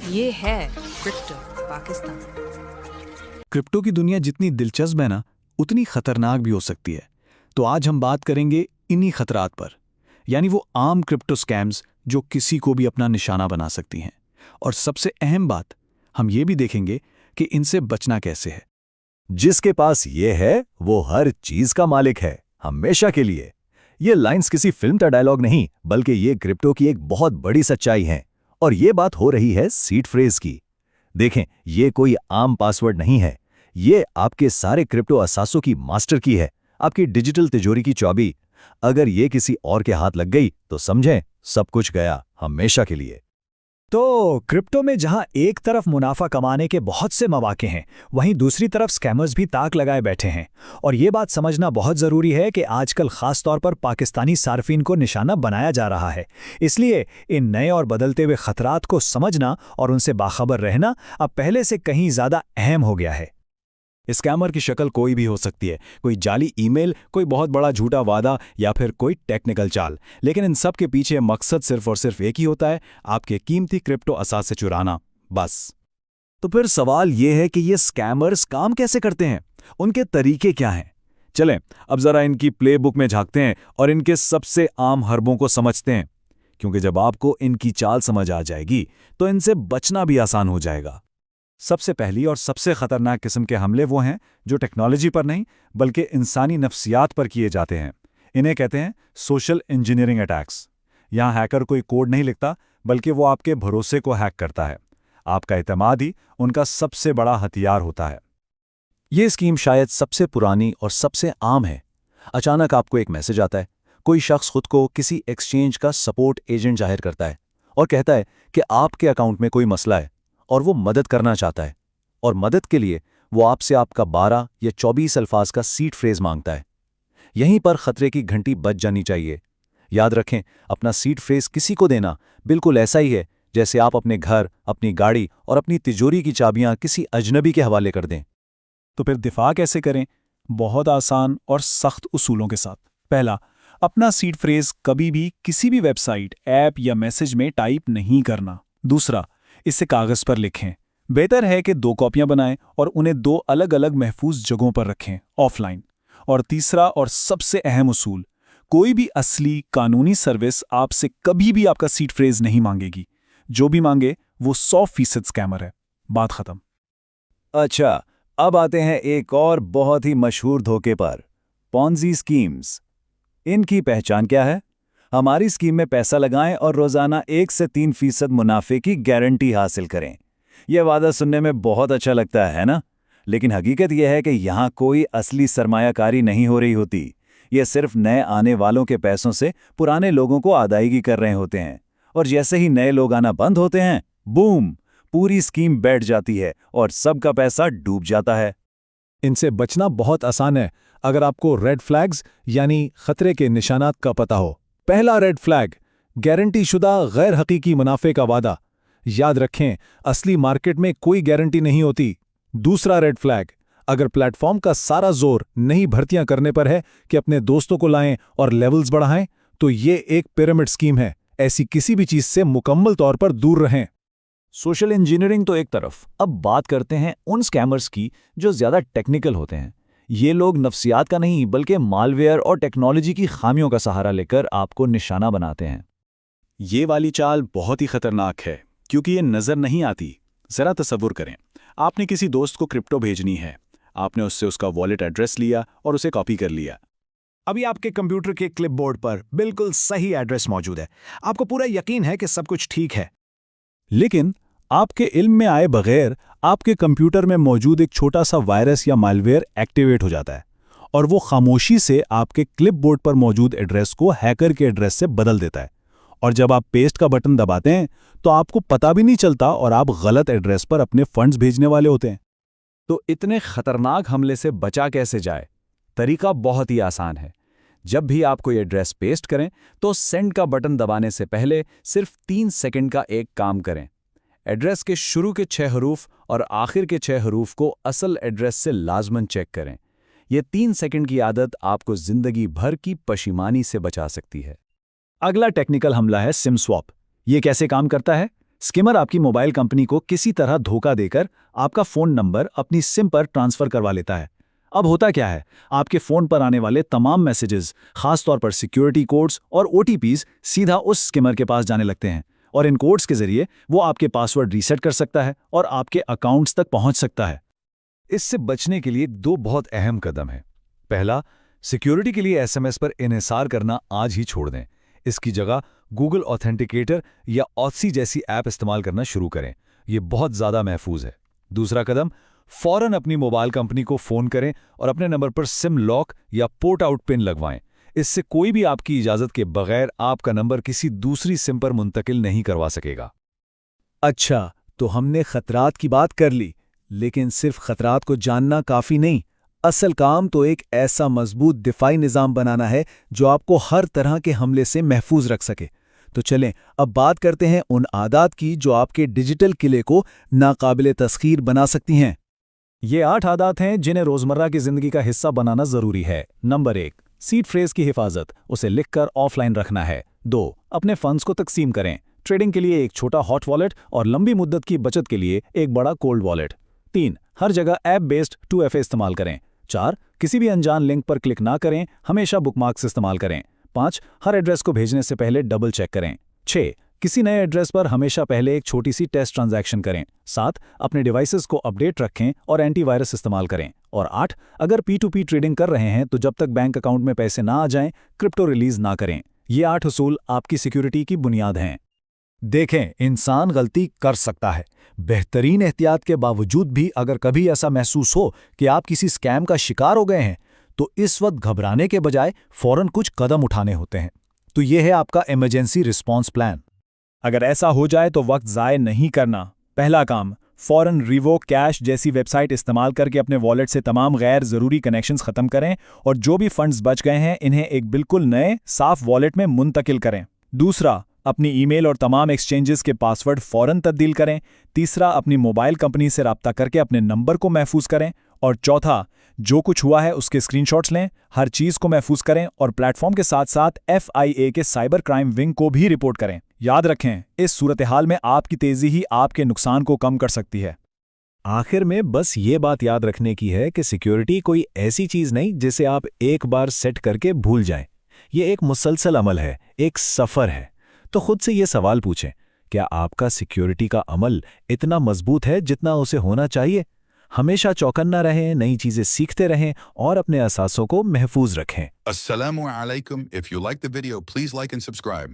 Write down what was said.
ये है crypto Pakistan. Crypto की दुनिया जितनी दिलचस्प है ना, उतनी खतरनाक भी हो सकती है। तो आज हम बात करेंगे इन्हीं खतरात पर, यानी वो आम क्रिप्टो स्कैम्स जो किसी को भी अपना निशाना बना सकती हैं। और सबसे अहम बात, हम ये भी देखेंगे कि इनसे बचना कैसे है। जिसके पास ये है वो हर चीज का मालिक है, हमेशा के लिए। ये लाइंस किसी फिल्म का डायलॉग नहीं, बल्कि ये क्रिप्टो की एक बहुत बड़ी सच्चाई है। और ये बात हो रही है सीड फ्रेज की। देखें, ये कोई आम पासवर्ड नहीं है। ये आपके सारे क्रिप्टो असासों की मास्टर की है, आपकी डिजिटल तिजोरी की चाबी। अगर ये किसी और के हाथ लग गई तो समझें, सब कुछ गया, हमेशा के लिए। तो क्रिप्टो में जहां एक तरफ मुनाफा कमाने के बहुत से मौके हैं, वहीं दूसरी तरफ स्कैमर्स भी ताक लगाए बैठे हैं। और ये बात समझना बहुत ज़रूरी है कि आजकल खास तौर पर पाकिस्तानी सार्फिन को निशाना बनाया जा रहा है। इसलिए इन नए और बदलते हुए खतरात को समझना और उनसे बाखबर रहना अब पहले से कहीं ज़्यादा अहम हो गया है। स्कैमर की शक्ल कोई भी हो सकती है, कोई जाली ईमेल, कोई बहुत बड़ा झूठा वादा या फिर कोई टेक्निकल चाल। लेकिन इन सब के पीछे मकसद सिर्फ और सिर्फ एक ही होता है, आपके कीमती क्रिप्टो असास से चुराना, बस। तो फिर सवाल ये है कि ये स्कैमर्स काम कैसे करते हैं, उनके तरीके क्या हैं? चलें अब जरा इनकी प्लेबुक में झांकते हैं और इनके सबसे आम हरबों को समझते हैं। क्योंकि जब आपको इनकी चाल समझ आ जाएगी तो इनसे बचना भी आसान हो जाएगा। सबसे पहली और सबसे खतरनाक किस्म के हमले वो हैं जो टेक्नोलॉजी पर नहीं बल्कि इंसानी नफ्सियात पर किए जाते हैं। इन्हें कहते हैं सोशल इंजीनियरिंग अटैक्स। यहाँ हैकर कोई कोड नहीं लिखता, बल्कि वो आपके भरोसे को हैक करता है। आपका एतमाद ही उनका सबसे बड़ा हथियार होता है। ये स्कीम शायद सबसे पुरानी और सबसे आम है। अचानक आपको एक मैसेज आता है, कोई शख्स खुद को किसी एक्सचेंज का सपोर्ट एजेंट जाहिर करता है और कहता है कि आपके अकाउंट में कोई मसला है और वो मदद करना चाहता है। और मदद के लिए वो आपसे आपका 12 या 24 अल्फाज का सीड फ्रेज मांगता है। यहीं पर खतरे की घंटी बज जानी चाहिए। याद रखें, अपना सीड फ्रेज किसी को देना बिल्कुल ऐसा ही है जैसे आप अपने घर, अपनी गाड़ी और अपनी तिजोरी की चाबियां किसी अजनबी के हवाले कर दें। तो फिर दिफा कैसे करें? बहुत आसान और सख्त उसूलों के साथ। पहला, अपना सीड फ्रेज कभी भी किसी भी वेबसाइट, ऐप या मैसेज में टाइप नहीं करना। दूसरा, इसे कागज पर लिखें। बेहतर है कि 2 कॉपियां बनाएं और उन्हें 2 अलग अलग महफूज जगहों पर रखें, ऑफलाइन। और तीसरा और सबसे अहम उसूल, कोई भी असली कानूनी सर्विस आपसे कभी भी आपका सीड फ्रेज नहीं मांगेगी। जो भी मांगे वो 100% स्कैमर है। बात खत्म। अच्छा, अब आते हैं एक और बहुत ही मशहूर धोखे पर, पॉन्जी स्कीम्स। इनकी पहचान क्या है? हमारी स्कीम में पैसा लगाएं और रोजाना 1 से 3% मुनाफे की गारंटी हासिल करें। यह वादा सुनने में बहुत अच्छा लगता है ना? लेकिन हकीकत यह है कि यहाँ कोई असली सरमायाकारी नहीं हो रही होती। ये सिर्फ नए आने वालों के पैसों से पुराने लोगों को अदायगी कर रहे होते हैं। और जैसे ही नए लोग आना बंद होते हैं, बूम, पूरी स्कीम बैठ जाती है और सबका पैसा डूब जाता है। इनसे बचना बहुत आसान है, अगर आपको रेड फ्लैग्स यानी खतरे के निशानात का पता हो। पहला रेड फ्लैग, गारंटी शुदा गैर हकीकी मुनाफे का वादा। याद रखें, असली मार्केट में कोई गारंटी नहीं होती। दूसरा रेड फ्लैग, अगर प्लेटफॉर्म का सारा जोर नई भर्तियां करने पर है कि अपने दोस्तों को लाएं और लेवल्स बढ़ाएं, तो ये एक पिरामिड स्कीम है। ऐसी किसी भी चीज से मुकम्मल तौर पर दूर रहें। सोशल इंजीनियरिंग तो एक तरफ, अब बात करते हैं उन स्कैमर्स की जो ज्यादा टेक्निकल होते हैं। ये लोग नफ्सियात का नहीं बल्कि मालवेयर और टेक्नोलॉजी की खामियों का सहारा लेकर आपको निशाना बनाते हैं। ये वाली चाल बहुत ही खतरनाक है क्योंकि ये नजर नहीं आती। जरा तसव्वुर करें, आपने किसी दोस्त को क्रिप्टो भेजनी है। आपने उससे उसका वॉलेट एड्रेस लिया और उसे कॉपी कर लिया। अभी आपके कंप्यूटर के क्लिपबोर्ड पर बिल्कुल सही एड्रेस मौजूद है। आपको पूरा यकीन है कि सब कुछ ठीक है। लेकिन आपके इल्म में आए बगैर आपके कंप्यूटर में मौजूद एक छोटा सा वायरस या मालवेयर एक्टिवेट हो जाता है और वो खामोशी से आपके क्लिपबोर्ड पर मौजूद एड्रेस को हैकर के एड्रेस से बदल देता है। और जब आप पेस्ट का बटन दबाते हैं तो आपको पता भी नहीं चलता और आप गलत एड्रेस पर अपने फंड्स भेजने वाले होते हैं। तो इतने खतरनाक हमले से बचा कैसे जाए? तरीका बहुत ही आसान है। जब भी आप कोई एड्रेस पेस्ट करें तो सेंड का बटन दबाने से पहले सिर्फ 3 सेकंड का एक काम करें। एड्रेस के शुरू के 6 हरूफ और आखिर के 6 हरूफ को असल एड्रेस से लाजमन चेक करें। यह 3 सेकंड की आदत आपको जिंदगी भर की पशिमानी से बचा सकती है। अगला टेक्निकल हमला है सिम स्वैप। ये कैसे काम करता है? स्किमर आपकी मोबाइल कंपनी को किसी तरह धोखा देकर आपका फ़ोन नंबर अपनी सिम पर ट्रांसफ़र करवा लेता है। अब होता क्या है, आपके फ़ोन पर आने वाले तमाम मैसेजेस, खासतौर पर सिक्योरिटी कोड्स और OTPs सीधा उस स्किमर के पास जाने लगते हैं और इन कोड्स के ज़रिए वो आपके पासवर्ड रीसेट कर सकता है और आपके अकाउंट्स तक पहुंच सकता है। इससे बचने के लिए 2 बहुत अहम कदम हैं। पहला, सिक्योरिटी के लिए SMS पर इन्हिसार करना आज ही छोड़ दें। इसकी जगह गूगल ऑथेंटिकेटर या ऑथसी जैसी ऐप इस्तेमाल करना शुरू करें। ये बहुत ज़्यादा महफूज है। दूसरा कदम, फौरन अपनी मोबाइल कंपनी को फ़ोन करें और अपने नंबर पर सिम लॉक या पोर्ट आउट पिन लगवाएं। इससे कोई भी आपकी इजाज़त के बगैर आपका नंबर किसी दूसरी सिम पर मुंतकिल नहीं करवा सकेगा। अच्छा, तो हमने खतरात की बात कर ली, लेकिन सिर्फ खतरात को जानना काफ़ी नहीं। असल काम तो एक ऐसा मजबूत दिफाई निज़ाम बनाना है जो आपको हर तरह के हमले से महफूज रख सके। तो चलें, अब बात करते हैं उन आदात की जो आपके डिजिटल किले को नाकाबिले तस्खीर बना सकती हैं। ये 8 आदात हैं जिन्हें रोज़मर्रा की ज़िंदगी का हिस्सा बनाना ज़रूरी है। नंबर 1, सीड फ्रेज की हिफाजत, उसे लिखकर ऑफलाइन रखना है। 2, अपने फंड्स को तकसीम करें। ट्रेडिंग के लिए एक छोटा हॉट वॉलेट और लंबी मुद्दत की बचत के लिए एक बड़ा कोल्ड वॉलेट। 3, हर जगह ऐप बेस्ड 2FA इस्तेमाल करें। 4, किसी भी अनजान लिंक पर क्लिक ना करें, हमेशा बुकमार्क्स इस्तेमाल करें। 5, हर एड्रेस को भेजने से पहले डबल चेक करें। 6, किसी नए एड्रेस पर हमेशा पहले एक छोटी सी टेस्ट ट्रांजैक्शन करें। 7, अपने डिवाइसेस को अपडेट रखें और एंटीवायरस इस्तेमाल करें। और 8, अगर P2P ट्रेडिंग कर रहे हैं तो जब तक बैंक अकाउंट में पैसे ना आ जाएं, क्रिप्टो रिलीज ना करें। ये 8 उसूल आपकी सिक्योरिटी की बुनियाद हैं। देखें, इंसान गलती कर सकता है। बेहतरीन एहतियात के बावजूद भी अगर कभी ऐसा महसूस हो कि आप किसी स्कैम का शिकार हो गए हैं, तो इस वक्त घबराने के बजाय फौरन कुछ कदम उठाने होते हैं। तो ये है आपका इमरजेंसी रिस्पॉन्स प्लान। अगर ऐसा हो जाए तो वक्त ज़ाय नहीं करना। पहला काम, फौरन रिवोक कैश जैसी वेबसाइट इस्तेमाल करके अपने वॉलेट से तमाम गैर ज़रूरी कनेक्शंस ख़त्म करें और जो भी फंड्स बच गए हैं इन्हें एक बिल्कुल नए, साफ वॉलेट में मुंतकिल करें। दूसरा, अपनी ईमेल और तमाम एक्सचेंजेस के पासवर्ड फौरन तब्दील करें। तीसरा, अपनी मोबाइल कंपनी से राब्ता करके अपने नंबर को महफूज करें। और चौथा, जो कुछ हुआ है उसके स्क्रीनशॉट्स लें, हर चीज़ को महफूज करें और प्लेटफॉर्म के साथ साथ FIA के साइबर क्राइम विंग को भी रिपोर्ट करें। याद रखें, इस सूरत हाल में आपकी तेज़ी ही आपके नुकसान को कम कर सकती है। आखिर में बस ये बात याद रखने की है कि सिक्योरिटी कोई ऐसी चीज़ नहीं जिसे आप एक बार सेट करके भूल जाएं। ये एक मुसलसल अमल है, एक सफ़र है। तो खुद से ये सवाल पूछें, क्या आपका सिक्योरिटी का अमल इतना मजबूत है जितना उसे होना चाहिए? हमेशा चौकन्ना रहें, नई चीज़ें सीखते रहें और अपने असासों को महफूज रखें। Assalamu alaikum. If you like the video, please like and subscribe.